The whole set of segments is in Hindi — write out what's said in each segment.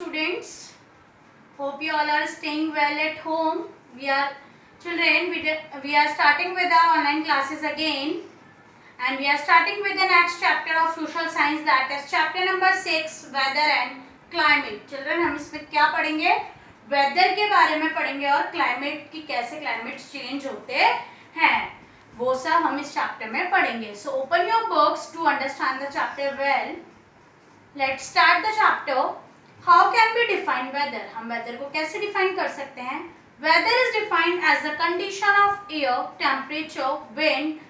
students. Hope you all are staying well at home. We are children. We are starting with our online classes again, and we are starting with the next chapter of social science, that is chapter number 6, weather and climate. Children, हम इसमें क्या पढ़ेंगे? वेदर के बारे में पढ़ेंगे और क्लाइमेट की कैसे क्लाइमेट चेंज होते हैं वो सब हम इस चैप्टर में पढ़ेंगे. So open your books to understand the chapter well. Let's start the chapter. How can we define weather? हम weather को कैसे define कर सकते हैं? Weather is defined as the condition of air, temperature, wind,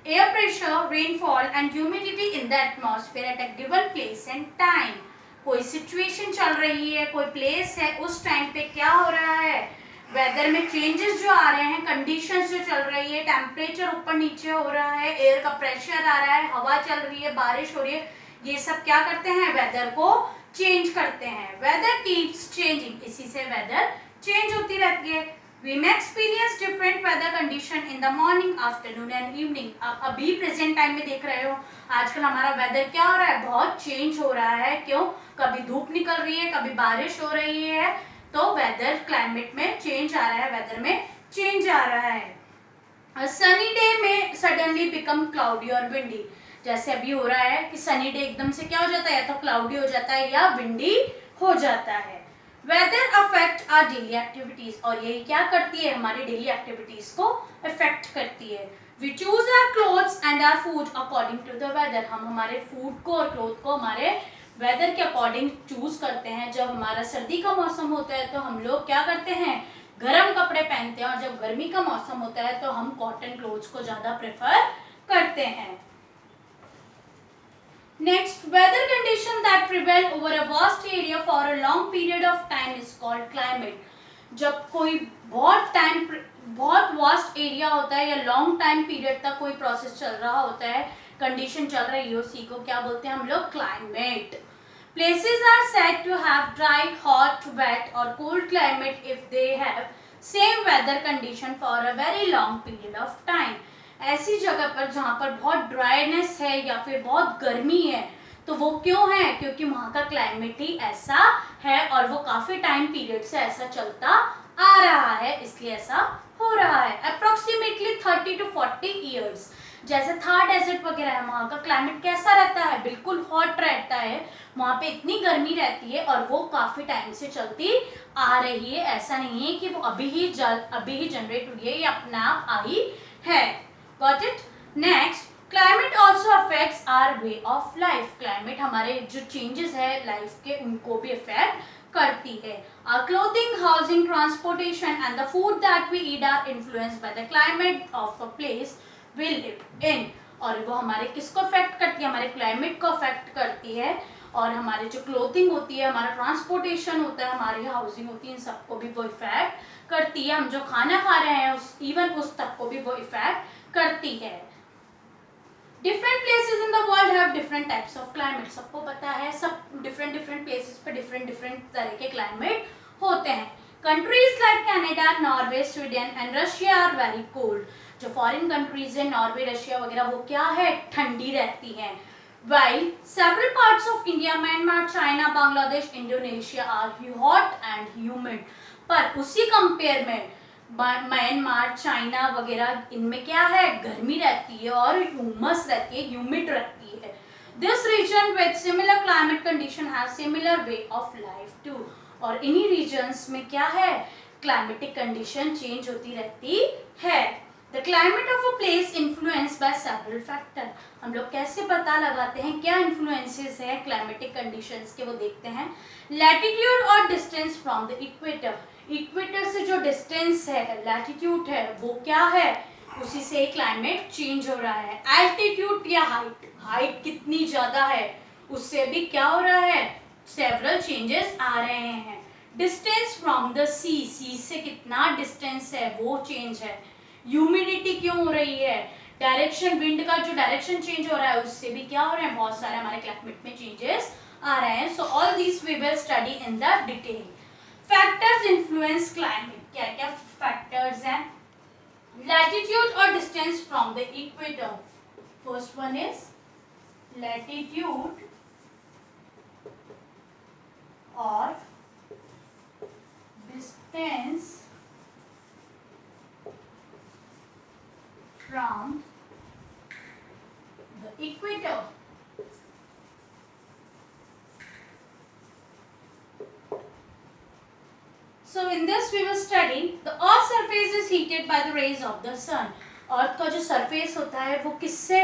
air pressure, rainfall and humidity in the atmosphere at a given place and time. कोई situation चल रही है, कोई place है, उस time पे क्या हो रहा है, वेदर में चेंजेस जो आ रहे हैं, कंडीशंस जो चल रही है, टेम्परेचर ऊपर नीचे हो रहा है, एयर का प्रेशर आ रहा है, हवा चल रही है, बारिश हो रही है, ये सब क्या करते हैं? वेदर को चेंज करते हैं. वेदर कीप्स चेंजिंग, इसी से वेदर चेंज होती रहती है. We may experience different weather condition in the morning, afternoon and evening. आप अभी प्रेजेंट टाइम में देख रहे हो आजकल हमारा वेदर क्या हो रहा है, बहुत चेंज हो रहा है. क्यों? कभी धूप निकल रही है, कभी बारिश हो रही है, तो वेदर क्लाइमेट में चेंज आ रहा है, वेदर में चेंज आ रहा है. सनी डे में सडनली बिकम क्लाउडी और विंडी. जैसे अभी हो रहा है कि सनी डे एकदम से क्या हो जाता है, या तो क्लाउडी हो जाता है या विंडी हो जाता है. Weather affect our daily activities, और ये क्या करती है, हमारी डेली एक्टिविटीज को अफेक्ट करती है. We choose our clothes and our food according to the weather. हम हमारे फूड को और क्लोथ को हमारे वेदर के अकॉर्डिंग चूज करते हैं. जब हमारा सर्दी का मौसम होता है तो हम लोग क्या करते हैं, गर्म कपड़े पहनते हैं, और जब गर्मी का मौसम होता है तो हम कॉटन क्लोथ्स को ज्यादा प्रेफर करते हैं. Next, weather condition that prevail over a vast area for a long period of time is called climate. जब कोई बहुत वास्ट एरिया होता है या लॉन्ग टाइम पीरियड तक कोई प्रोसेस चल रहा होता है, कंडीशन चल रही है, उसी को क्या बोलते हैं हम लोग? Climate. Places are said to have dry, hot, wet or cold climate if they have same weather condition for a very long period of time. ऐसी जगह पर जहाँ पर बहुत ड्राइनेस है या फिर बहुत गर्मी है, तो वो क्यों है? क्योंकि वहाँ का क्लाइमेट ही ऐसा है और वो काफी टाइम पीरियड से ऐसा चलता आ रहा है, इसलिए ऐसा हो रहा है. Approximately 30 to 40 years. जैसे थार डेजर्ट वगैरह है, वहाँ का क्लाइमेट कैसा रहता है? बिल्कुल हॉट रहता है, वहाँ पे इतनी गर्मी रहती है और वो काफी टाइम से चलती आ रही है. ऐसा नहीं है कि वो अभी ही जनरेट हुई है या अपने आप आई है. Got it? Next, climate also affects our way of life. Climate हमारे जो changes है लाइफ के, उनको भी affect करती है. Our clothing, housing, transportation and the food that we eat are influenced by the climate of a place we live in. और वो हमारे किसको affect करती है? हमारे climate को affect करती है. और हमारे जो क्लोथिंग होती है, हमारा ट्रांसपोर्टेशन होता है, हमारी हाउसिंग होती है, इन सबको भी वो इफेक्ट करती है. हम जो खाना खा रहे हैं इवन उस तक को भी वो इफेक्ट करती है. Different places in the world have different types of climate. सबको पता है, सब डिफरेंट प्लेसेस पे डिफरेंट तरह के क्लाइमेट होते हैं. Countries like Canada, Norway, Sweden and Russia are very cold. जो फॉरेन कंट्रीज है, नॉर्वे, रशिया वगैरह, वो क्या है? ठंडी रहती हैं. While several parts of India, Myanmar, China, Bangladesh, Indonesia are hot and humid. पर उसी कंपेयर में म्यांमार, चाइना वगैरह, इनमें क्या है? गर्मी रहती है और ह्यूमस रहती है, ह्यूमिड रहती है. This region with similar climate condition has similar way of life too. और इन्हीं रीजन्स में क्या है? क्लाइमेटिक कंडीशन चेंज होती रहती है. The climate of a place influenced by several factors. हम लोग कैसे पता लगाते हैं क्या इन्फ्लुएंसेस है क्लाइमेटिक कंडीशंस के, वो देखते हैं. Latitude और distance from the equator. Equator से जो डिस्टेंस है, लैटिट्यूड है, वो क्या है? उसी से क्लाइमेट चेंज हो रहा है. एल्टीट्यूड या हाइट कितनी ज्यादा है, उससे भी क्या हो रहा है? सेवरल चेंजेस आ रहे हैं. डिस्टेंस फ्रॉम द सी से कितना डिस्टेंस है, वो चेंज है. ह्यूमिडिटी क्यों हो रही है? डायरेक्शन, विंड का जो डायरेक्शन चेंज हो रहा है, उससे भी क्या हो रहा है? बहुत सारे हमारे क्लाइमेट में चेंजेस आ रहे हैं. So all this we will study in the detail. Factors influence climate. क्या क्या फैक्टर्स हैं? लैटिट्यूड और distance from the equator. First one is latitude और So in this we will study the Earth surface is heated by the rays of the sun. अर्थ का जो सरफेस होता है वो किससे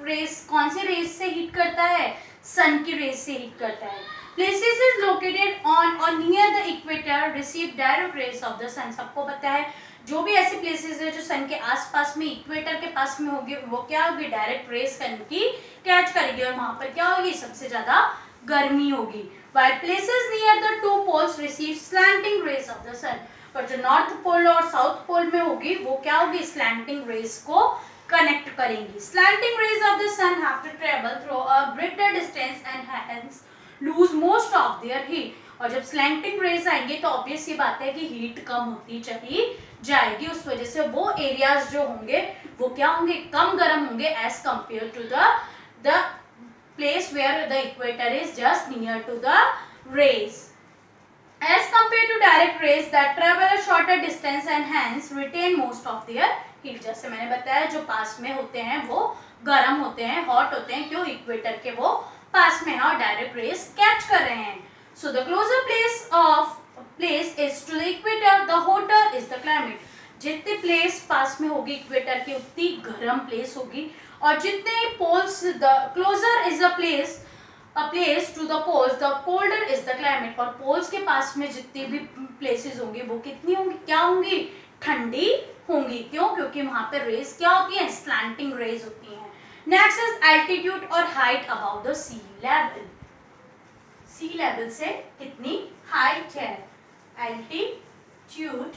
रेस, कौन से रेस से हीट करता है? सन की रेस से हीट करता है. Places is located on or near the equator receive direct rays of the sun. सबको पता है जो भी ऐसे प्लेसेस है जो सन के आसपास में, इक्वेटर के पास में होगी, वो क्या होगी? डायरेक्ट रेस सन की कैच करेगी और वहां पर क्या होगी? सबसे ज्यादा गर्मी होगी. While places near the two poles receive slanting rays of the sun. पर जो नॉर्थ पोल और साउथ पोल में होगी वो क्या होगी? स्लैंटिंग रेज को कनेक्ट करेंगी. Slanting rays of the sun have to travel through a greater distance and hence lose most of their heat. और जब स्लैंटिंग रेज आएंगे तो ऑब्वियस ये बात है कि हीट कम होती चली जाएगी. उस वजह से वो एरियाज जो होंगे वो क्या होंगे? कम गर्म होंगे as compare to the place where the equator is just near to the rays. As compared to direct rays that travel a shorter distance and hence retain most of their heat. जैसे मैंने बताया जो पास में होते हैं वो गर्म होते हैं, हॉट होते हैं, क्यों? इक्वेटर के वो पास में है और डायरेक्ट रेस कैच कर रहे हैं. So the closer place is to the equator, the hotter is the climate. जितनी प्लेस पास में होगी इक्वेटर की उतनी गर्म प्लेस होगी और जितने poles, the closer is a place to the poles, the colder is the climate. और पोल्स के पास में जितनी भी प्लेसेस होंगी वो कितनी होंगी? क्या होंगी? ठंडी होंगी. क्यों? क्योंकि वहां पे रेस क्या होती है? स्लैंटिंग रेज होती हैं. नेक्स्ट इज एल्टीट्यूड और height about the sea level. Sea level से कितनी हाइट है? एल्टीट्यूड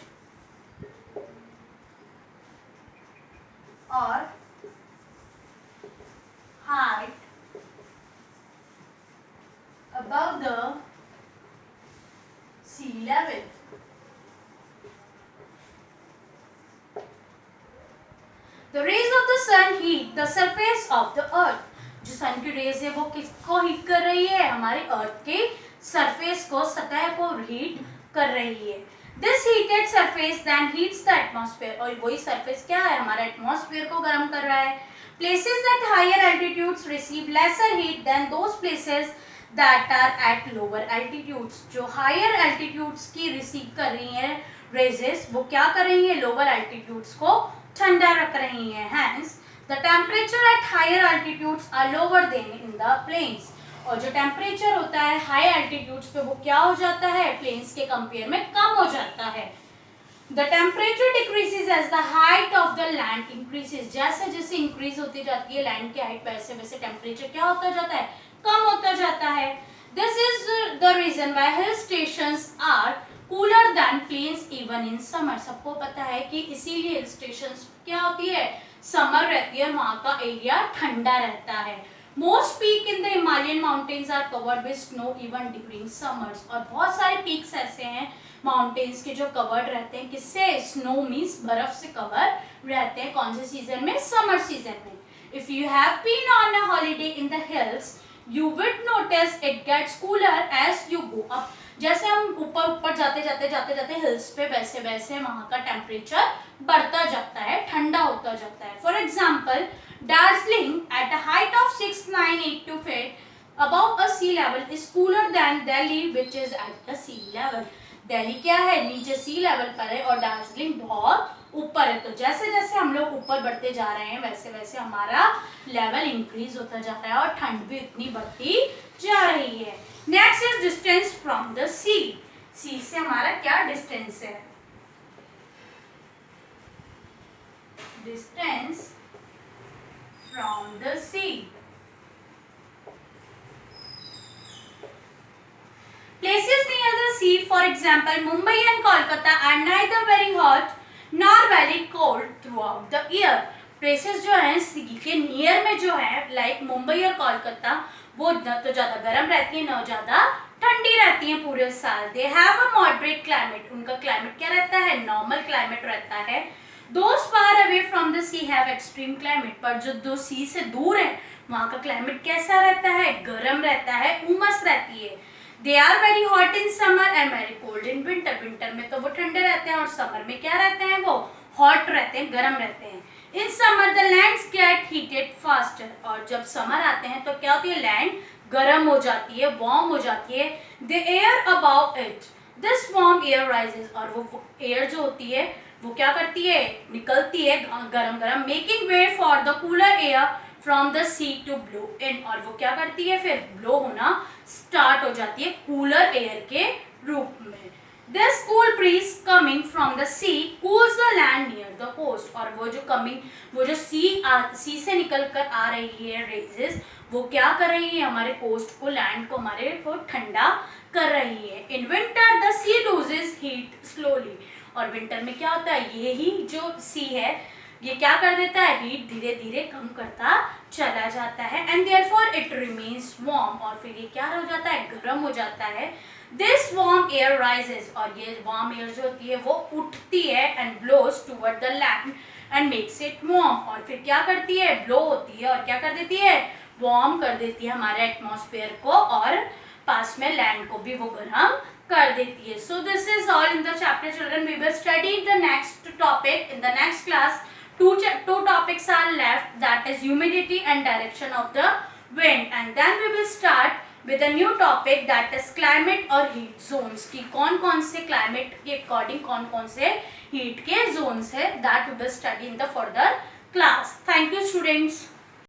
और height above the sea level. The rays of the sun heat the surface of the earth. जो सन की रेज है वो किसको हीट कर रही है? हमारे अर्थ के सरफेस को, सतह को हीट कर रही है. This heated surface then heats the atmosphere. और वही सरफेस क्या है? हमारे एटमॉस्फेयर को गर्म कर रहा है. Places at higher altitudes receive lesser heat than those places that are at lower altitudes. जो higher altitudes की रिसीव कर रही हैं रेजेस वो क्या कर रही हैं? लोअर altitudes को ठंडा रख रही हैं. Hence the temperature at higher altitudes are lower than in the plains. और जो टेम्परेचर होता है हाई altitudes पे वो क्या हो जाता है? प्लेन्स के कंपेयर में कम हो जाता है. The temperature decreases as the height of the land increases. जैसे जैसे इंक्रीज होती जाती है लैंड की हाइट वैसे वैसे टेम्परेचर क्या होता जाता है? कम होता जाता है. This is the reason why hill stations are cooler than plains even in summer. सबको पता है कि इसीलिए हिल स्टेशंस क्या होती है? समर रहती है, वहाँ का एरिया ठंडा रहता है. Most peak in the Himalayan mountains are covered with snow even during summers. और बहुत सारे peaks ऐसे हैं माउंटेन्स के जो कवर्ड रहते हैं किससे? स्नो मीन्स बर्फ से कवर रहते हैं. कौन से सीजन में? समर सीजन में. If you have been on a holiday in the hills, you would notice it gets cooler as you go up. जैसे हम ऊपर जाते जाते हिल्स पे वैसे वैसे वहाँ का टेम्परेचर बढ़ता जाता है, ठंडा होता जाता है. For example Darjeeling at a height of 6,982 feet above a sea level is cooler than Delhi which is at the sea level. Delhi क्या है? नीचे सी लेवल पर है और दार्जिलिंग बहुत ऊपर है. तो जैसे जैसे हम लोग ऊपर बढ़ते जा रहे हैं वैसे वैसे हमारा लेवल इंक्रीज होता जा रहा है और ठंड भी इतनी बढ़ती जा रही है. Next is distance from the sea. Sea से हमारा क्या डिस्टेंस है? Distance from the sea. Places near the sea, for example, Mumbai and Kolkata are neither very hot nor very cold throughout the year. Places जो हैं सी के नियर में जो है लाइक मुंबई और कोलकाता वो न तो ज़्यादा गर्म रहती है न ज़्यादा ठंडी रहती हैं पूरे साल. They have a moderate climate. उनका क्लाइमेट क्या रहता है? नॉर्मल क्लाइमेट रहता है. Those far away from the sea have extreme climate. पर जो दो सी से दूर है वहाँ का क्लाइमेट कैसा रहता है? गर्म रहता है, उमस रहती है. They are very hot in summer and very cold in winter. Winter में तो वो ठंडे रहते हैं और समर में क्या रहते हैं? वो हॉट रहते हैं, गर्म रहते हैं. In summer the lands get heated faster. और जब समर आते हैं तो क्या होती है? लैंड गर्म हो जाती है, वार्म हो जाती है. The air above it this warm air rises, और वो एयर जो होती है वो क्या करती है, निकलती है गरम गरम, making way for the cooler air from the sea to blow in, और वो क्या करती है, फिर ब्लो होना स्टार्ट हो जाती है कूलर एयर के रूप में। This cool breeze coming from the sea cools the land near the coast, और वो जो सी से निकल कर आ रही है रेजेस, वो क्या कर रही है, हमारे कोस्ट को, लैंड को, हमारे को ठंडा कर रही है। In winter the sea loses heat slowly, और विंटर में क्या होता है, ये ही जो सी है ये क्या कर देता है, हीट धीरे धीरे कम करता चला जाता है। And therefore it remains warm, और फिर ये क्या हो जाता है, गर्म हो जाता है। दिस वार्म एयर राइजेस, और ये वार्म एयर जो होती है वो उठती है and blows toward the land and makes it warm, और फिर क्या करती है, ब्लो होती है और क्या कर देती है, वार्म कर देती है हमारे एटमॉस्फेयर को, और पास में लैंड को भी वो गर्म कर देती है। So this is all in the chapter children. We will study the next topic in the next class. Two topics are left, that is humidity and direction of the wind, and then we will start with a new topic, that is climate or heat zones, कि कौन कौन से climate के according कौन कौन से heat के zones है, that we will study in the further class. Thank you students.